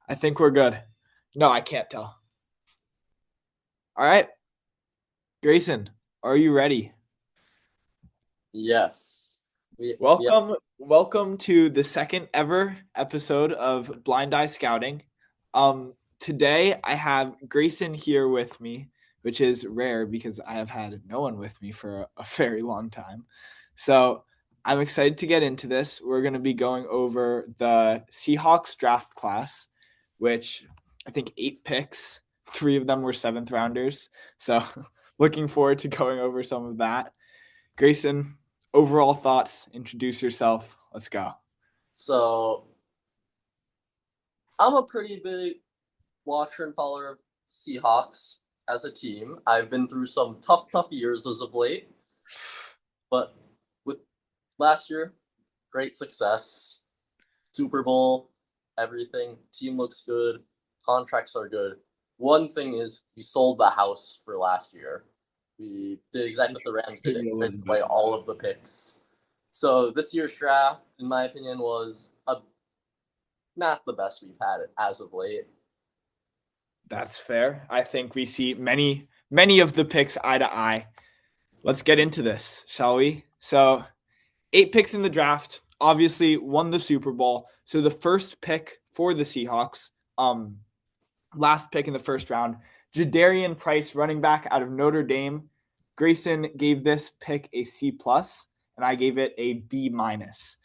I think we're good. No, I can't tell. All right, Grayson, are you ready? Yes. We Welcome to the second ever episode of Blind Eye Scouting. Today I have Grayson here with me, which is rare because I have had no one with me for a very long time. So I'm excited to get into this. We're going to be going over the Seahawks draft class, which I think 8 picks, 3 of them were seventh rounders. So looking forward to going over some of that. Grayson, overall thoughts. Introduce yourself. Let's go. so I'm a pretty big watcher and follower of Seahawks as a team. I've been through some tough years as of late, but with last year, great success. Super Bowl, everything. Team looks good. Contracts are good. One thing is we sold the house for last year. We did exactly what the Rams did and Maybe a little traded away bit. all of the picks. So this year's draft, in my opinion, was not the best we've had it as of late. That's fair. I think we see many of the picks eye to eye. Let's get into this, shall we? So, 8 picks in the draft. Obviously, won the Super Bowl. So the first pick for the Seahawks, last pick in the first round, Jadarian Price, running back out of Notre Dame. Grayson gave this pick a C plus, and I gave it a B minus.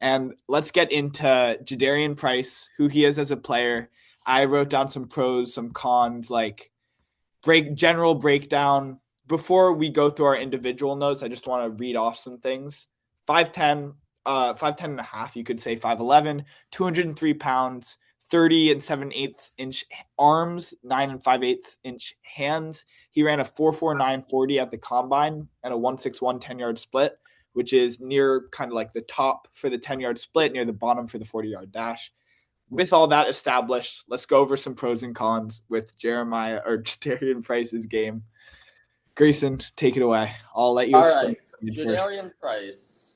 And let's get into Jadarian Price, who he is as a player. I wrote down some pros, some cons, like general breakdown. Before we go through our individual notes, I just want to read off some things. 5'10, 5'10 and a half, you could say 5'11, 203 pounds, 30 and 7/8 inch arms, 9 and 5/8 inch hands. He ran a 4.49 40 at the combine and a 1.61 10-yard split, which is near kind of like the top for the 10-yard split, near the bottom for the 40-yard dash. With all that established, let's go over some pros and cons with Jeremiah or Darian Price's game. Grayson, take it away. I'll let you All explain right, it first. Jadarian Price,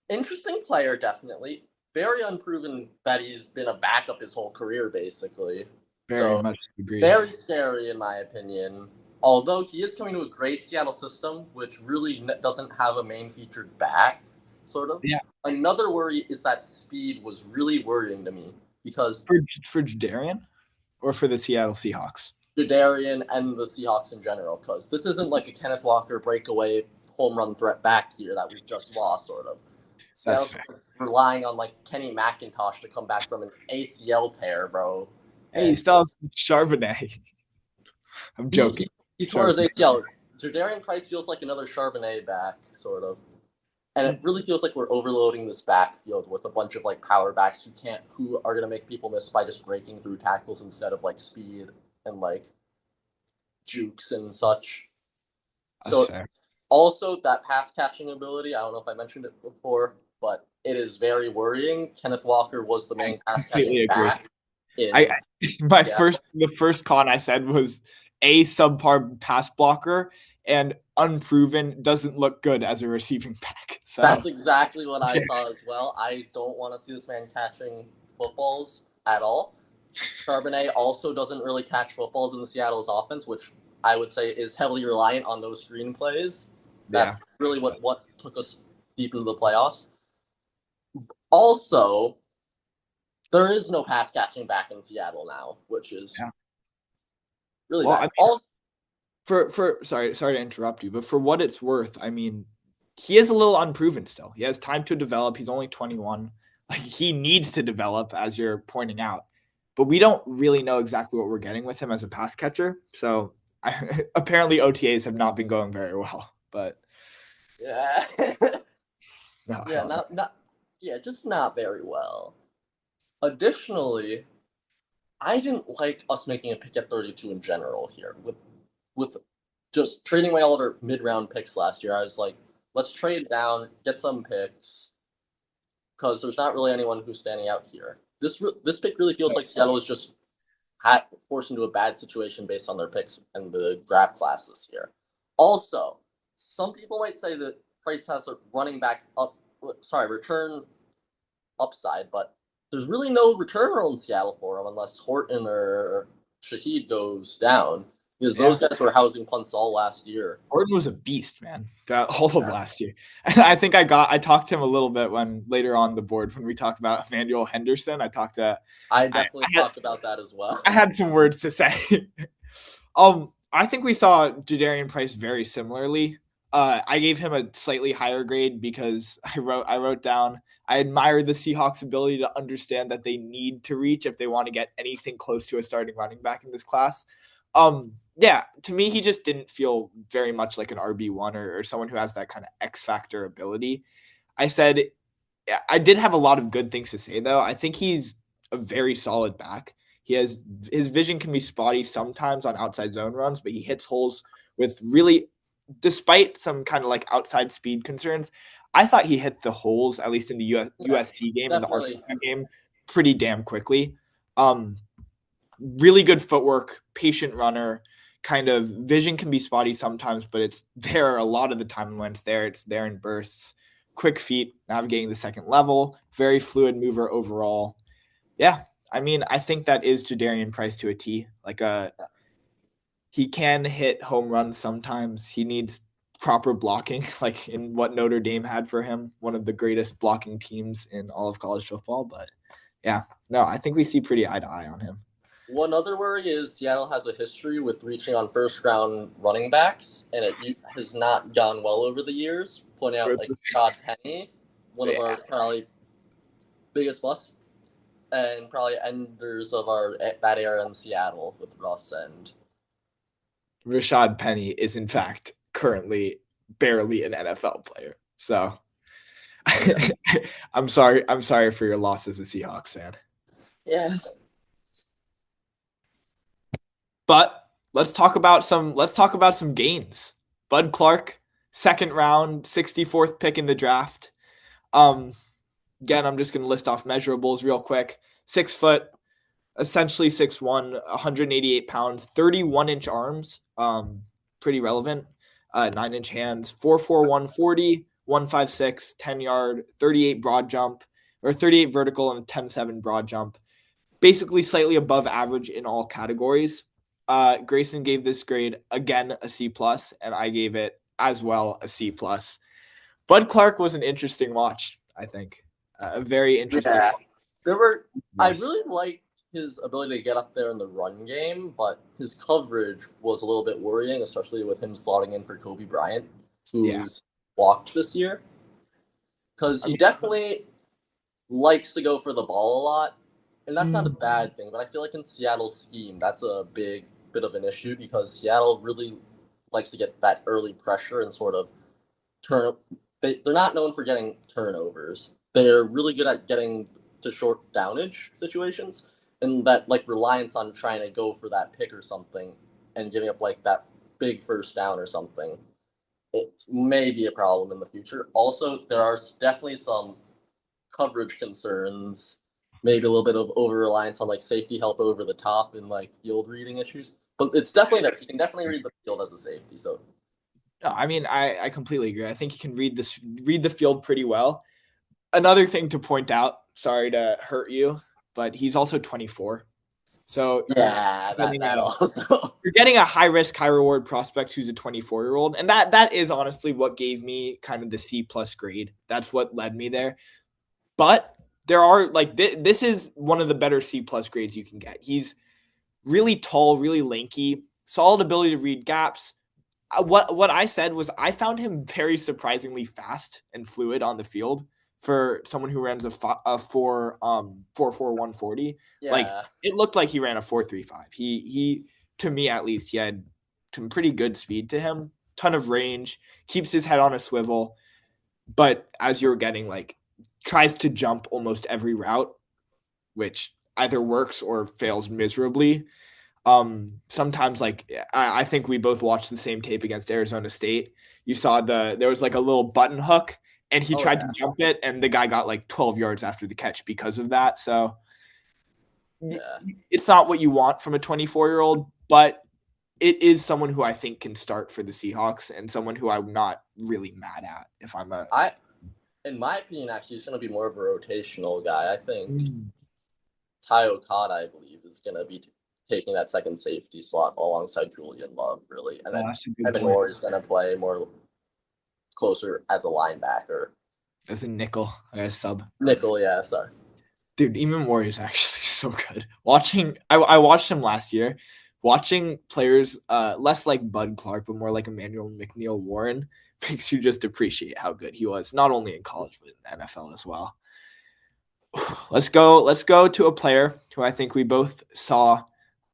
interesting player, definitely. Very unproven that he's been a backup his whole career, basically. Very So much agree. very scary in my opinion. Although he is coming to a great Seattle system, which really doesn't have a main featured back, sort of. Yeah, Another worry is that speed was really worrying to me because for Darian or for the Seattle Seahawks. Jadarian and the Seahawks in general, because this isn't like a Kenneth Walker breakaway home run threat back here that we just lost, sort of. That's Seattle's fair. relying on like Kenny McIntosh to come back from an ACL tear, bro. Hey, you And still have Charbonnet. I'm he joking. he, he tore his Charbonnet. ACL. Jadarian Price feels like another Charbonnet back, sort of. And it really feels like we're overloading this backfield with a bunch of like power backs who are gonna make people miss by just breaking through tackles instead of like speed and like jukes and such. That's So fair. also that pass catching ability, I don't know if I mentioned it before, but it is very worrying. Kenneth Walker was the I main pass catching completely agree. back I in my yeah. the first con I said was a subpar pass blocker and unproven doesn't look good as a receiving back. So That's exactly what I yeah, saw as well. I don't want to see this man catching footballs at all. Charbonnet also doesn't really catch footballs in the Seattle's offense, which I would say is heavily reliant on those screen plays. yeah, That's really what took us deep into the playoffs. Also, there is no pass catching back in Seattle now, which is yeah. really Well, I bad. mean, Also, for sorry to interrupt you, but for what it's worth, I mean, he is a little unproven still. He has time to develop. He's only 21. Like he needs to develop, as you're pointing out. But we don't really know exactly what we're getting with him as a pass catcher. So apparently OTAs have not been going very well. But yeah, no, yeah, hell no. not yeah, just not very well. Additionally, I didn't like us making a pick at 32 in general here with just trading away all of our mid round picks last year. I was like, let's trade down, get some picks, because there's not really anyone who's standing out here. This pick really feels like Seattle is just forced into a bad situation based on their picks and the draft class this year. Also, some people might say that Price has a running back return upside, but there's really no returner in Seattle for him unless Horton or Shaheed goes down, because those Yeah. guys were housing punts all last year. Gordon was a beast, man. Got all of last year. And I think I talked to him a little bit when later on the board when we talked about Emmanuel Henderson. I I, definitely I had talked about that as well. I had some words to say. I think we saw Jadarian Price very similarly. I gave him a slightly higher grade because I wrote down I admire the Seahawks' ability to understand that they need to reach if they want to get anything close to a starting running back in this class. Yeah, to me, he just didn't feel very much like an RB1 or someone who has that kind of X factor ability. I said I did have a lot of good things to say though. I think he's a very solid back. He has his vision can be spotty sometimes on outside zone runs, but he hits holes with really, despite some kind of like outside speed concerns. I thought he hit the holes at least in the Yeah, USC game and the definitely. Arkansas game pretty damn quickly. Um, Really good footwork, patient runner. Kind of vision can be spotty sometimes, but it's there a lot of the time when it's there. It's there in bursts. Quick feet, navigating the second level, very fluid mover overall. Yeah, I mean, I think that is Jadarian Price to a T. He can hit home runs sometimes. He needs proper blocking, like in what Notre Dame had for him, one of the greatest blocking teams in all of college football. But yeah, no, I think we see pretty eye to eye on him. One other worry is Seattle has a history with reaching on first round running backs, and it has not gone well over the years. Pointing out like Todd Penny, one of Yeah, our probably biggest busts, and probably enders of our that era in Seattle with Russ and Rashad Penny is in fact currently barely an NFL player. So yeah. I'm sorry. I'm sorry for your loss as a Seahawks fan. Yeah. But let's talk about some gains. Bud Clark, second round, 64th pick in the draft. Um, Again, I'm just gonna list off measurables real quick. 6 foot, essentially 6'1", 188 pounds, 31-inch arms. Pretty relevant. 9-inch hands, 4'4", 140, 156, 10-yard, 38 broad jump, or 38 vertical and 10.7 broad jump. Basically slightly above average in all categories. Greyson gave this grade again a C plus, and I gave it as well a C plus. Bud Clark was an interesting watch, I think. A very interesting Yeah. There were I watch. really liked his ability to get up there in the run game, but his coverage was a little bit worrying, especially with him slotting in for Kobe Bryant, Yeah. who's walked this year. Because I he mean, definitely likes to go for the ball a lot. And that's not a mm, bad thing, but I feel like in Seattle's scheme, that's a big bit of an issue because Seattle really likes to get that early pressure and sort of turn. They're not known for getting turnovers. They're really good at getting to short downage situations, and that like reliance on trying to go for that pick or something and giving up like that big first down or something. It may be a problem in the future. Also, there are definitely some coverage concerns, maybe a little bit of over reliance on like safety help over the top and like field reading issues. But it's definitely that he can definitely read the field as a safety. So no, I mean, I completely agree. I think he can read the field pretty well. Another thing to point out, sorry to hurt you, but he's also 24. So yeah, that getting that a also. you're getting a high risk, high reward prospect who's a 24-year-old, and that is honestly what gave me kind of the C plus grade. That's what led me there. But there are like this is one of the better C plus grades you can get. He's really tall, really lanky, solid ability to read gaps. What I said was I found him very surprisingly fast and fluid on the field for someone who runs a 4.4140. Like Yeah, it looked like he ran a 4.35. He to me at least he had some pretty good speed to him, ton of range, keeps his head on a swivel, but as you're getting like tries to jump almost every route, which either works or fails miserably. Sometimes like I think we both watched the same tape against Arizona State. You saw there was like a little button hook and he oh tried to yeah, jump it and the guy got like 12 yards after the catch because of that. So yeah. it's not what you want from a 24-year-old, but it is someone who I think can start for the Seahawks and someone who I'm not really mad at if I'm a I, in my opinion, actually, he's going to be more of a rotational guy. I think Ty Okada, I believe, is going to be taking that second safety slot alongside Julian Love, really. And Oh, then that's a good Evan point. Moore is going to play more closer as a linebacker. As a nickel, as a sub. Nickel, yeah, sorry. Dude, even Moore is actually so good. I watched him last year. Watching players less like Bud Clark, but more like Emmanuel McNeil Warren makes you just appreciate how good he was, not only in college, but in the NFL as well. Let's go to a player who I think we both saw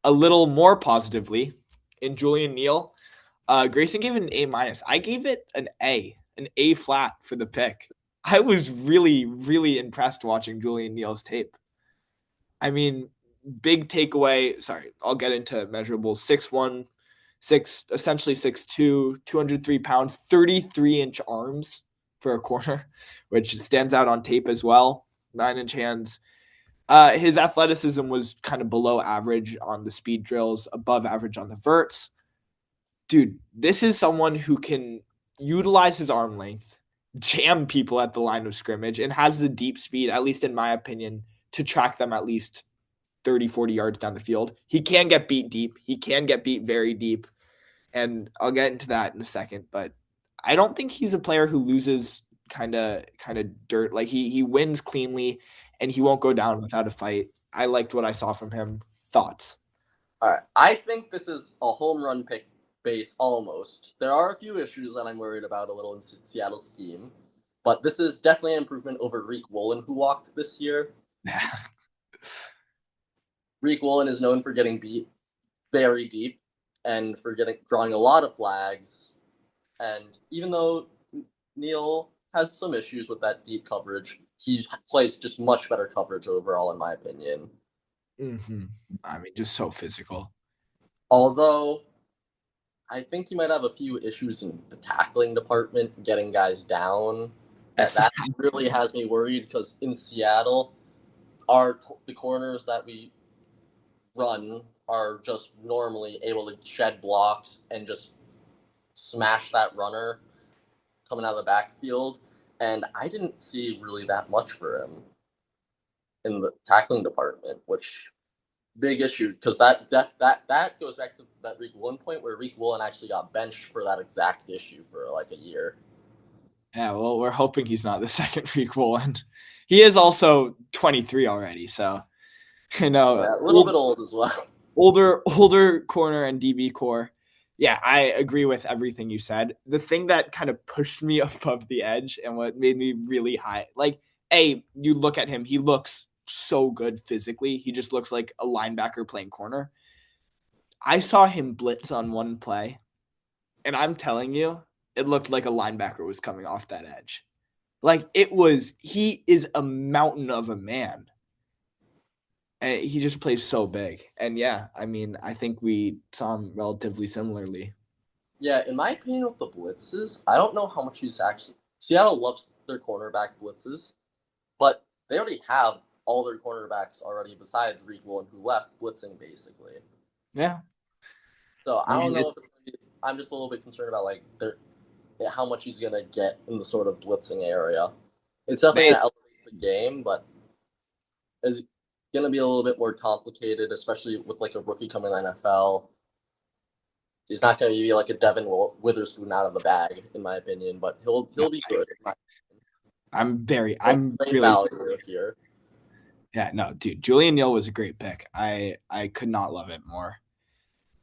a little more positively in Julian Neal. Grayson gave it an A minus. I gave it an A flat for the pick. I was really, really impressed watching Julian Neal's tape. I mean, big takeaway. Sorry, I'll get into measurables. 6'1", essentially 6'2", 203 pounds, 33-inch arms for a corner, which stands out on tape as well. 9-inch hands. His athleticism was kind of below average on the speed drills, above average on the verts. Dude, this is someone who can utilize his arm length, jam people at the line of scrimmage, and has the deep speed, at least in my opinion, to track them at least 30, 40 yards down the field. He can get beat deep. He can get beat very deep. And I'll get into that in a second. But I don't think he's a player who loses kind of dirt. Like he wins cleanly and he won't go down without a fight. I liked what I saw from him. Thoughts? All right. I think this is a home run pick base almost. There are a few issues that I'm worried about a little in Seattle's scheme, but this is definitely an improvement over Reek Woolen, who walked this year. Reek Woolen is known for getting beat very deep and for drawing a lot of flags. And even though Neal has some issues with that deep coverage, he plays just much better coverage overall, in my opinion. Mm-hmm. I mean, just so physical. Although I think he might have a few issues in the tackling department, getting guys down. That really has me worried because in Seattle, the corners that we run are just normally able to shed blocks and just smash that runner coming out of the backfield. And I didn't see really that much for him in the tackling department, which big issue because that goes back to that Reek Woolen point where Reek Woolen actually got benched for that exact issue for like a year. Yeah, well, we're hoping he's not the second prequel, and he is also 23 already. So, Yeah, a little bit old as well. older corner and DB core. Yeah, I agree with everything you said. The thing that kind of pushed me above the edge and what made me really high, like, you look at him, he looks so good physically. He just looks like a linebacker playing corner. I saw him blitz on one play, and I'm telling you, it looked like a linebacker was coming off that edge. Like he is a mountain of a man. And he just plays so big. And yeah, I mean, I think we saw him relatively similarly. Yeah, in my opinion, with the blitzes, I don't know how much he's actually. Seattle loves their cornerback blitzes, but they already have all their cornerbacks already besides Reek Woolen, who left blitzing basically. Yeah. So I I don't mean, know if I'm just a little bit concerned about like how much he's gonna get in the sort of blitzing area. It's definitely gonna elevate the game, but is gonna be a little bit more complicated, especially with like a rookie coming in the NFL. He's not gonna be like a Devin Witherspoon out of the bag, in my opinion, but he'll be good. I'm really value here. Yeah, no, dude. Julian Neal was a great pick. I could not love it more.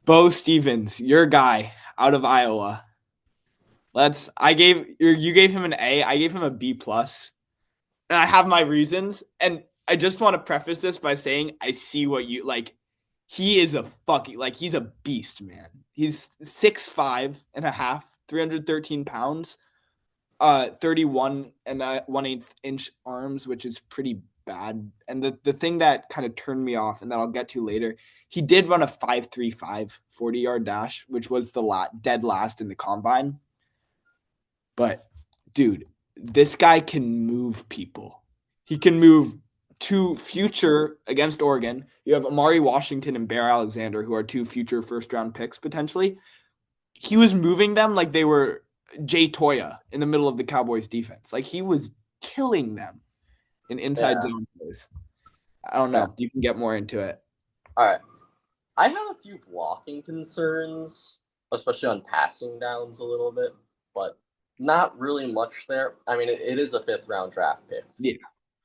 Bo Stevens, your guy out of Iowa. You gave him an A. I gave him a B plus. And I have my reasons. And I just want to preface this by saying I see what you like. He is he's a beast, man. He's 6'5" and a half, 313 pounds, 31 and 1/8 inch arms, which is pretty bad. And the thing that kind of turned me off, and that I'll get to later, he did run a 5.35 40-yard dash, which was the dead last in the combine. But dude, this guy can move people. He can move two future against Oregon. You have Amari Washington and Bear Alexander, who are two future first-round picks potentially. He was moving them like they were Jay Toya in the middle of the Cowboys defense. Like he was killing them in inside zone plays. I don't Yeah. know. You can get more into it. All right. I have a few blocking concerns, especially on passing downs a little bit, but not really much there. I mean, it is a fifth round draft pick. Yeah.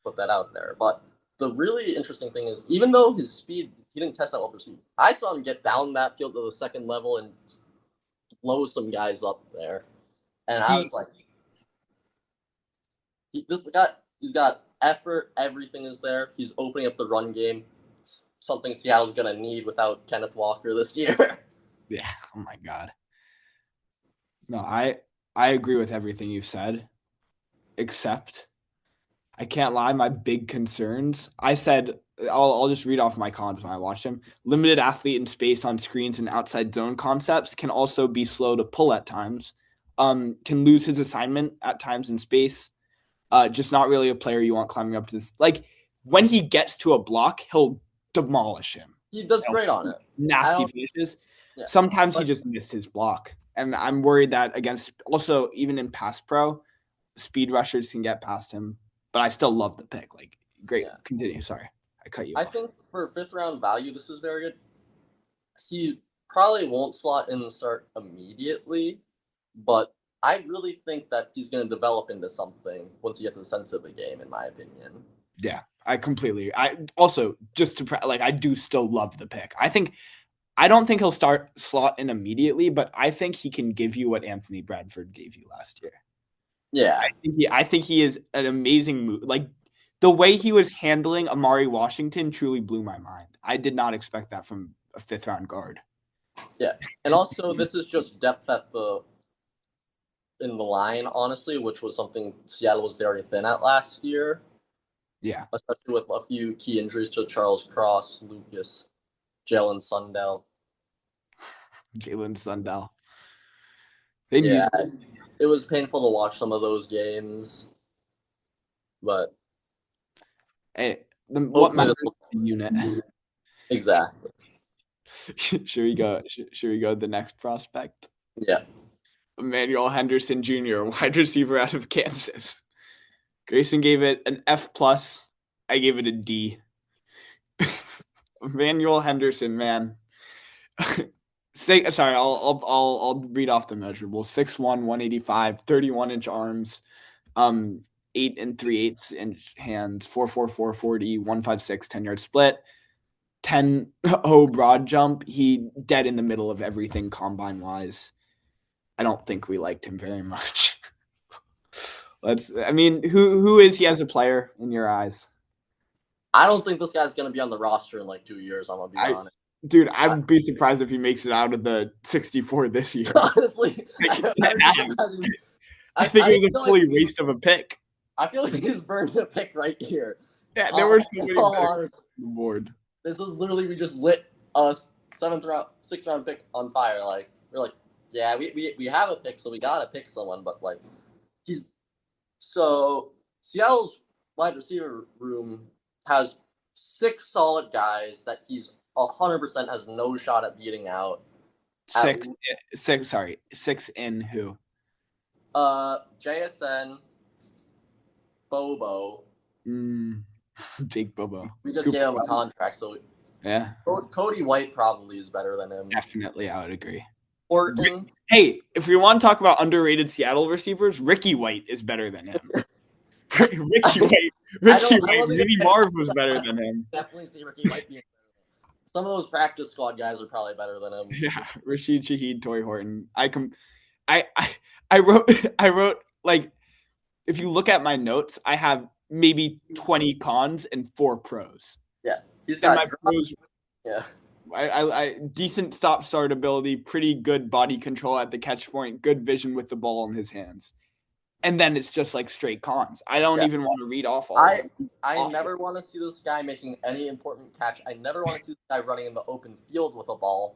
Put that out there. But the really interesting thing is, even though his speed, he didn't test that well for speed. I saw him get down that field to the second level and blow some guys up there, and I He was like, this guy, he's got effort. Everything is there. He's opening up the run game. Something Seattle's gonna need without Kenneth Walker this year. yeah. Oh my God. No, I agree with everything you've said, except I can't lie, my big concerns. I said I'll just read off my cons when I watch him. Limited athlete in space on screens and outside zone concepts, can also be slow to pull at times. Can lose his assignment at times in space. Just not really a player you want climbing up to this. Like when he gets to a block, he'll demolish him. He does great on it. Nasty finishes. Yeah, Sometimes he but just missed his block. And I'm worried that against also even in pass pro, speed rushers can get past him. But I still love the pick. Like great. yeah. Continue. Sorry. I cut you I off. think for fifth round value, this is very good. He probably won't slot in and start immediately, but I really think that he's going to develop into something once he gets a sense of the game, in my opinion. Yeah, I completely. I also just to like I do still love the pick. I don't think he'll start slot in immediately, but I think he can give you what Anthony Bradford gave you last year. Yeah, I think he is an amazing move. Like the way he was handling Amari Washington truly blew my mind. I did not expect that from a fifth round guard. yeah, and also this is just depth at the in the line, honestly, which was something Seattle was very thin at last year, Yeah, especially with a few key injuries to Charles Cross, Lucas, Jalen Sundell. Jalen Sundell. They Yeah, need. it was painful to watch some of those games, but Hey, what hopefully matters this is the unit. will exactly. Should we go? Should we go to the next prospect? Yeah. Emmanuel Henderson Jr., wide receiver out of Kansas. Grayson gave it an F plus. I gave it a D. Emmanuel Henderson, man. Sorry, I'll read off the measurables. 6'1", 185, 31-inch arms, 8 and 3/8 inch hands, 4.44 40, 156 10-yard split, 10.0 broad jump. He dead in the middle of everything combine wise. I don't think we liked him very much. I mean, who is he as a player in your eyes? I don't think this guy's going to be on the roster in like 2 years. I'm going to be honest. Dude, I'd be surprised if he makes it out of the 64 this year. Honestly, I think it was a fully waste of a pick. I feel like he's burned a pick right here. Yeah, there were so many picks on the board. This was literally, we just lit a sixth round pick on fire. Like, we're like, yeah, we have a pick, so we got to pick someone. But like, so Seattle's wide receiver room has 6 solid guys that he's 100% has no shot at beating out. 6 in who? JSN, Bobo. Jake Bobo. We just gave him a contract, so yeah. Cody White probably is better than him. Definitely, I would agree. Orton. Hey, if we want to talk about underrated Seattle receivers, Ricky White is better than him. Ricky White. Maybe Marv was better than him. Definitely see Ricky White being better. Some of those practice squad guys are probably better than him. Yeah, Rashid Shaheed, Torrey Horton. I wrote like, if you look at my notes, I have maybe 20 cons and 4 pros. Yeah, he's got my pros. Yeah. I decent stop start ability, pretty good body control at the catch point, good vision with the ball in his hands. And then it's just like straight cons. I don't even want to read off all of them. I never want to see this guy making any important catch. I never want to see this guy running in the open field with a ball.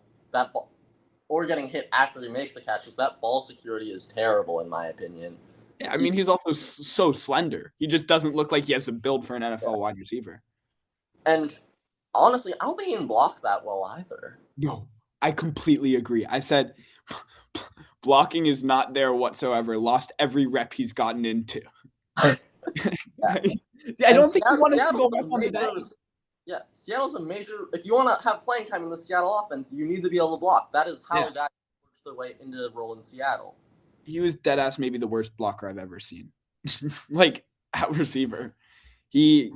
Or getting hit after he makes the catch, because that ball security is terrible, in my opinion. Yeah, I mean, he's also so slender. He just doesn't look like he has a build for an NFL wide receiver. And honestly, I don't think he can block that well either. No, I completely agree. I said blocking is not there whatsoever. Lost every rep he's gotten into. I don't think he wanted to go back on the bench. Yeah, Seattle's a major. If you want to have playing time in the Seattle offense, you need to be able to block. That is how Yeah. a guy works their way into the role in Seattle. He was dead ass maybe the worst blocker I've ever seen. Like at receiver. He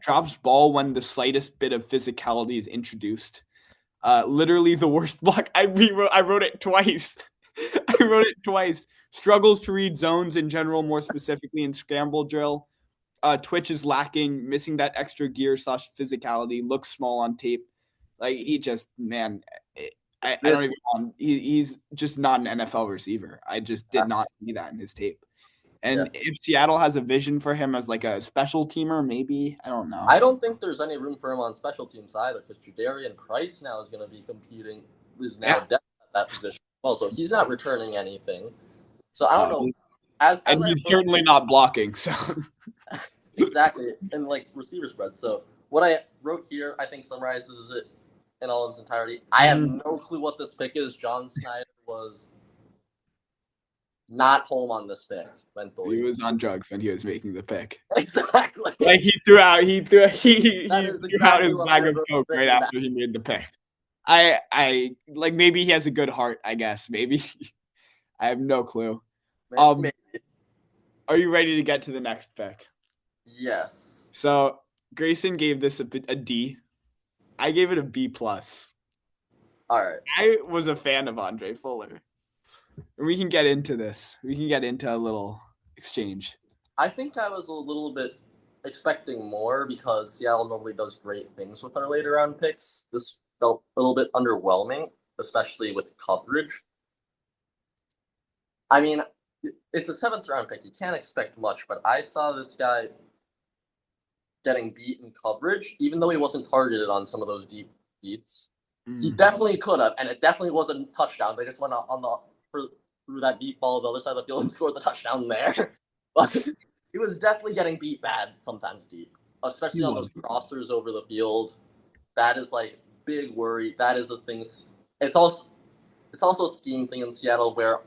drops ball when the slightest bit of physicality is introduced. Literally the worst block. I wrote it twice. I wrote it twice. Struggles to read zones in general, more specifically in scramble drill. Twitch is lacking, missing that extra gear slash physicality. Looks small on tape. Like he just man, I This, don't even. He's just not an NFL receiver. I just did not see that in his tape. yeah, And if Seattle has a vision for him as like a special teamer, maybe I don't know. I don't think there's any room for him on special teams either, because Jadarian Price now is going to be competing. Is now Yeah. depth at that position. Well, so he's not returning anything. So I don't Uh, know. As and I he's wrote certainly not blocking. So exactly, and like receiver spread. So what I wrote here, I think summarizes it in all its entirety. I have Mhm. no clue what this pick is. John Snyder was not home on this pick He mentally. was on drugs when he was making the pick. Exactly. Like That he is threw out exactly his what I bag of wrote coke right written down. after he made the pick. I like maybe he has a good heart, I guess. Maybe I have no clue. Maybe. Are you ready to get to the next pick? Yes. So Grayson gave this a D. I gave it a B plus. All right. I was a fan of Andre Fuller. And we can get into this. We can get into a little exchange. I think I was a little bit expecting more because Seattle normally does great things with our later round picks. This felt a little bit underwhelming, especially with coverage. I mean, it's a seventh round pick. You can't expect much, but I saw this guy getting beat in coverage, even though he wasn't targeted on some of those deep beats. He Mm. definitely could have, and it definitely wasn't a touchdown. They just went on the through that deep ball the other side of the field and scored the touchdown there. But he was definitely getting beat bad sometimes deep, He especially on those was. crossers over the field. That is like big worry. That is a thing. It's also it's also a scheme thing in Seattle where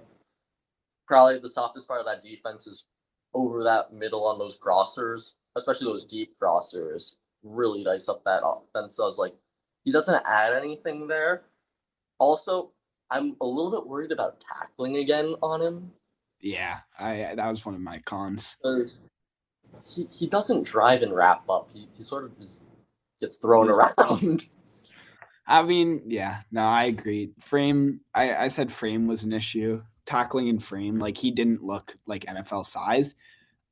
probably the softest part of that defense is over that middle on those crossers, especially those deep crossers. Really dice up that offense. So I was like, he doesn't add anything there. Also, I'm a little bit worried about tackling again on him Yeah, I that was one of my cons. because he doesn't drive and wrap up. He sort of just gets thrown around. I mean, yeah, no, I agree. Frame, I said frame was an issue. Tackling and frame, like he didn't look like NFL size.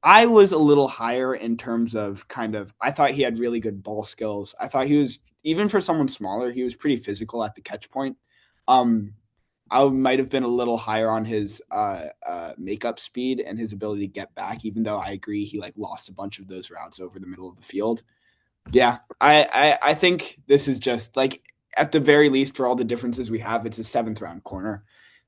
I was a little higher in terms of kind of, I thought he had really good ball skills. I thought he was, even for someone smaller, he was pretty physical at the catch point. Um, I might have been a little higher on his makeup speed and his ability to get back, even though I agree he like lost a bunch of those routes over the middle of the field. Yeah, I think this is just like at the very least for all the differences we have, it's a seventh round corner,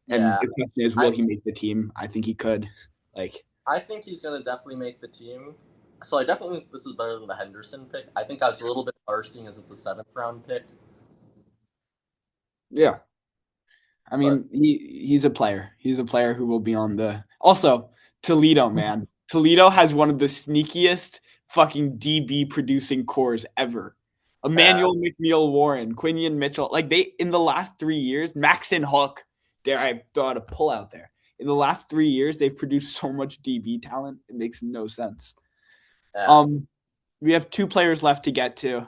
and Yeah, the question is, will I he make the team? I think he could. Like, I think he's gonna definitely make the team. So I definitely think this is better than the Henderson pick. I think I was a little bit harsh seeing as it's a seventh round pick, yeah, I but mean, he's a player. He's a player who will be on the. Also, Toledo, man, Toledo has one of the sneakiest fucking DB producing cores ever. uh, Emmanuel McNeil Warren, Quinion Mitchell, like they in the last 3 years, Maxon Hook, dare I throw out a pull out there. In the last 3 years, they've produced so much DB talent. It makes no sense. yeah. Um, we have two players left to get to.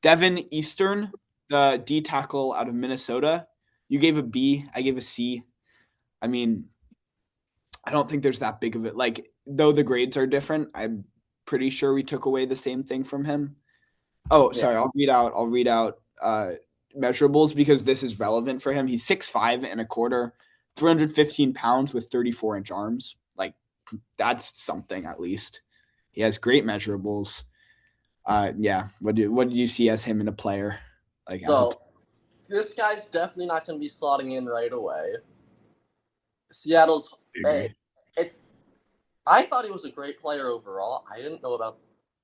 Devin Eastern, the D tackle out of Minnesota. You gave a B. I gave a C. I mean, I don't think there's that big of it. Like, though the grades are different, I'm pretty sure we took away the same thing from him. Oh, Yeah. sorry. I'll read out measurables because this is relevant for him. He's 6'5" and a quarter, 315 pounds with 34-inch arms. Like, that's something at least. He has great measurables. Yeah. What did you see as him in a player? Like as a So this guy's definitely not going to be slotting in right away. Seattle's. player? Hey, it, I thought he was a great player overall. I didn't know about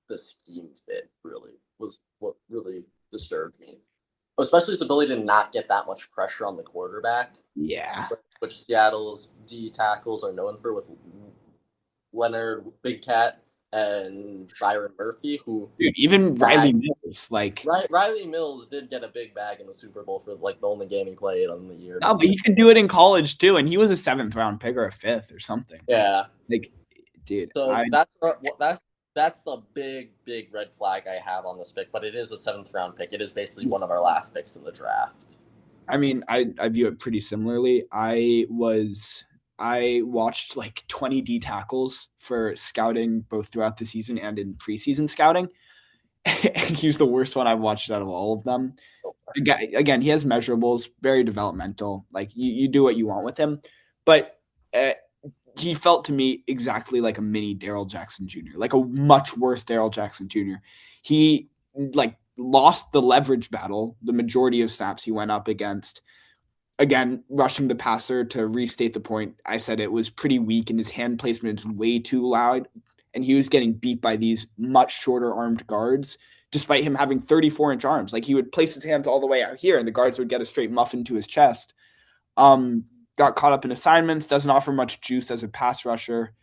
the scheme fit. Really, was what really disturbed me, especially his ability to not get that much pressure on the quarterback, Yeah. which Seattle's D tackles are known for with Leonard, Big Cat. and Byron Murphy, who Dude, even Riley bagged. Mills, like, Riley Mills did get a big bag in the Super Bowl for like the only game he played on the year. no, But but he could do it in college too, and he was a seventh round pick or a fifth or something. yeah, Like, dude, so that's the big red flag I have on this pick. But it is a seventh round pick. It is basically one of our last picks in the draft. I mean, I view it pretty similarly. I watched like 20 D tackles for scouting both throughout the season and in preseason scouting. He's the worst one I've watched out of all of them. Again, he has measurables, very developmental. Like you do what you want with him, but uh, he felt to me exactly like a mini Daryl Jackson Jr., like a much worse Daryl Jackson Jr. He like lost the leverage battle the majority of snaps he went up against. Again, rushing the passer, to restate the point, I said it was pretty weak and his hand placement is way too loud. And he was getting beat by these much shorter armed guards, despite him having 34-inch arms. Like he would place his hands all the way out here and the guards would get a straight muffin to his chest. Got caught up in assignments, doesn't offer much juice as a pass rusher.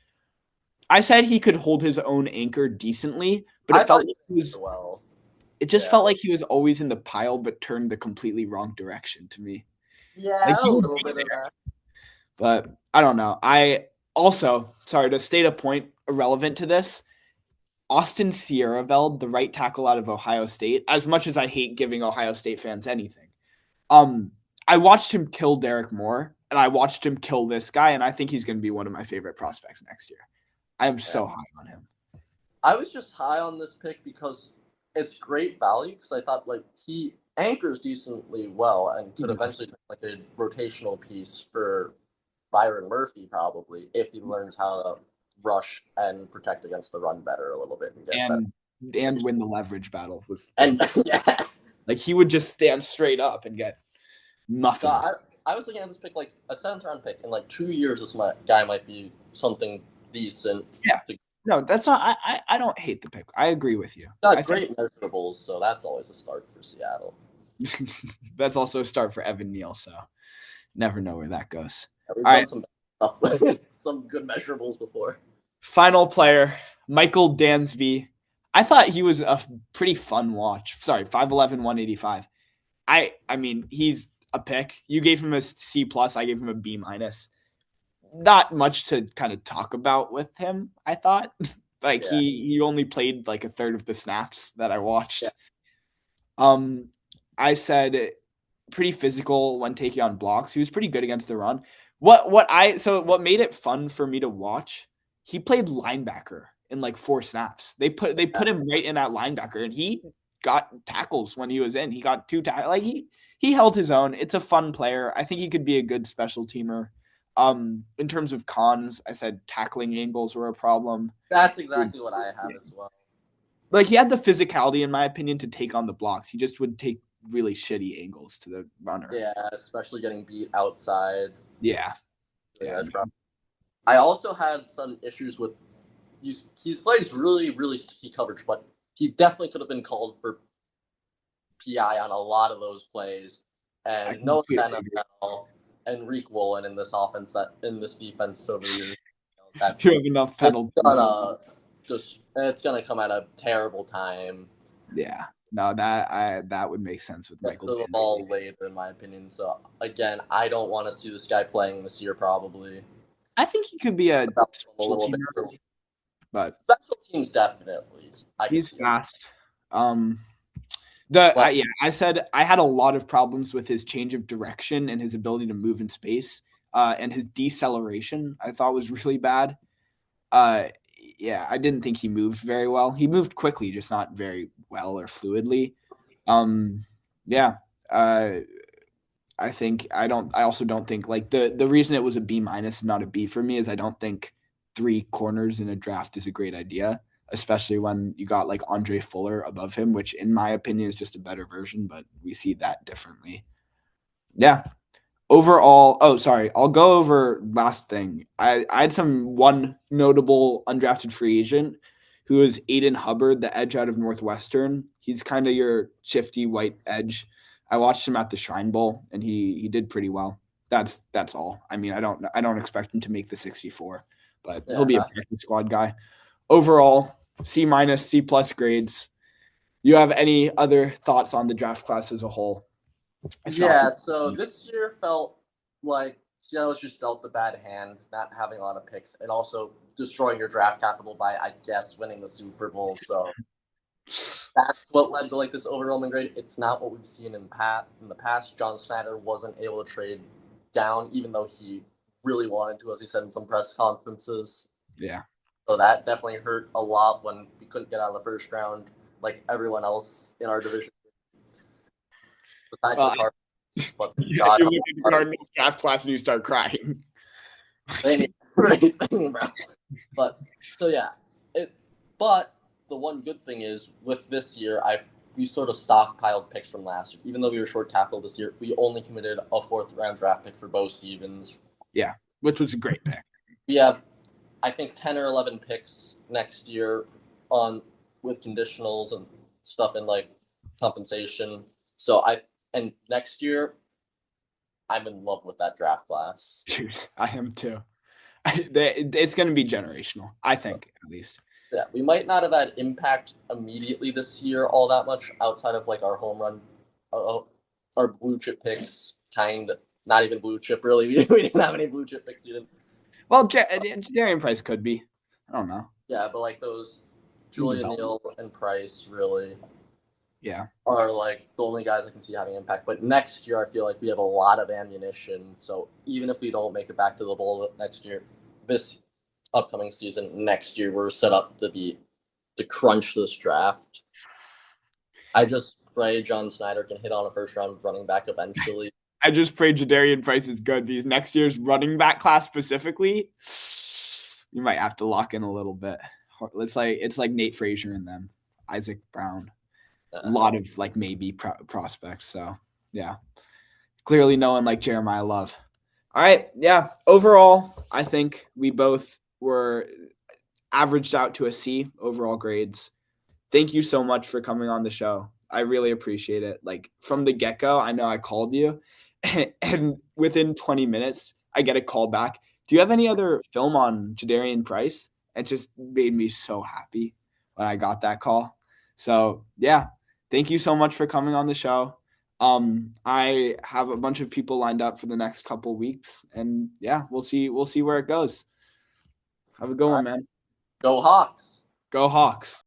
I said he could hold his own anchor decently, but I it felt thought like he he was did well. it just Yeah, felt like he was always in the pile but turned the completely wrong direction to me. Like yeah, a he would little be bit of there, that. but I don't know. I also, sorry to state a point irrelevant to this, Austin Sierraveld, the right tackle out of Ohio State, as much as I hate giving Ohio State fans anything, um, I watched him kill Derek Moore and I watched him kill this guy, and I think he's going to be one of my favorite prospects next year. I am Yeah. so high on him. I was just high on this pick because it's great value because I thought like he anchors decently well and could eventually turn like a rotational piece for Byron Murphy probably if he learns how to rush and protect against the run better a little bit and get better. And win the leverage battle with And yeah, like he would just stand straight up and get so muffined. I was looking at this pick like a seventh round pick in like 2 years. Guy might be something decent. Yeah. No, that's not. I don't hate the pick. I agree with you. Got I think great measurables, so that's always a start for Seattle. that's also a start for Evan Neal. So never know where that goes. We've All done right, some some good measurables before. final player, Michael Dansby. I thought he was a pretty fun watch. Sorry, 5'11", 185. I mean, he's a pick. You gave him a C plus. I gave him a B minus. Not much to kind of talk about with him, I thought. Like Yeah, he only played like a third of the snaps that I yeah. watched. Um, I said pretty physical when taking on blocks. He was pretty good against the run. What made it fun for me to watch? He played linebacker in like 4 snaps. They put him right in at linebacker, and he got tackles when he was in. He got 2 tackles. Like he held his own. It's a fun player. I think he could be a good special teamer. In terms of cons, I said tackling angles were a problem. That's exactly what I have as well. Like he had the physicality, in my opinion, to take on the blocks. He just would take really shitty angles to the runner. Yeah, especially getting beat outside. Yeah. Yeah, I also had some issues with he plays really sticky coverage, but he definitely could have been called for PI on a lot of those plays. I And no completely agree. NFL and Reek Woolen in this offense that in this defense over the years that You have enough it's penalties. gonna come at a terrible time. Yeah. No, that would make sense with Get Michael. to the ball later, in my opinion. So again, I don't want to see this guy playing this year probably. I think he could be a A special little bit. teamer, but Special teams definitely. I can he's see it. fast. Yeah, But I said I had a lot of problems with his change of direction and his ability to move in space, and his deceleration. I thought was really bad. Uh, yeah, I didn't think he moved very well. He moved quickly, just not very well or fluidly. Um, yeah, uh, I think I don't. I also don't think like the reason it was a B minus and not a B for me is I don't think 3 corners in a draft is a great idea, especially when you got like Andre Fuller above him, which in my opinion is just a better version, but we see that differently. Yeah. Overall, oh sorry, I'll go over last thing. I had one notable undrafted free agent who is Aiden Hubbard, the edge out of Northwestern. He's kind of your shifty white edge. I watched him at the Shrine Bowl and he did pretty well. That's all. I mean, I don't expect him to make the 64, but he'll yeah, be a practice squad guy. overall, C minus, C plus grades. You have any other thoughts on the draft class as a whole? Yeah, so this year felt like Seattle's just dealt the bad hand, not having a lot of picks, and also destroying your draft capital by, I guess, winning the Super Bowl. So that's what led to like this overwhelming grade. It's not what we've seen in the past. John Snyder wasn't able to trade down, even though he really wanted to, as he said in some press conferences. Yeah. So that definitely hurt a lot when we couldn't get out of the first round, like everyone else in our division, besides the Well, Cardinals. But yeah, God, you look at the Cardinals draft class and you start crying. right, but so yeah, But the one good thing is with this year, we sort of stockpiled picks from last year. Even though we were short capital this year, we only committed a fourth round draft pick for Bo Stevens. Yeah, which was a great pick. We have, I think, 10 or 11 picks next year on with conditionals and stuff and like compensation. And next year, I'm in love with that draft class. Dude, I am too. It's going to be generational, I think, at least. Yeah, we might not have had impact immediately this year all that much outside of like our home run, our blue chip picks. Not even blue chip really. We didn't have any blue chip picks. We didn't. Well, Darian Price could be. I don't know. Yeah, but like those Julian Neal and Price really Yeah. are like the only guys I can see having impact. But next year, I feel like we have a lot of ammunition. So even if we don't make it back to the bowl next year, this upcoming season, next year, we're set up to crunch this draft. I just pray John Snyder can hit on a first round running back eventually. I just pray Jadarian Price is good because next year's running back class specifically, you might have to lock in a little bit. It's like Nate Frazier and them, Isaac Brown, a lot of like maybe prospects. So yeah, clearly no one like Jeremiah Love. All right, yeah. Overall, I think we both were averaged out to a C overall grades. Thank you so much for coming on the show. I really appreciate it. Like from the get-go, I know I called you and within 20 minutes, I get a call back. Do you have any other film on Jadarian Price? It just made me so happy when I got that call. So yeah, thank you so much for coming on the show. I have a bunch of people lined up for the next couple weeks, and yeah, we'll see where it goes. Have a good one, man. Go Hawks. Go Hawks.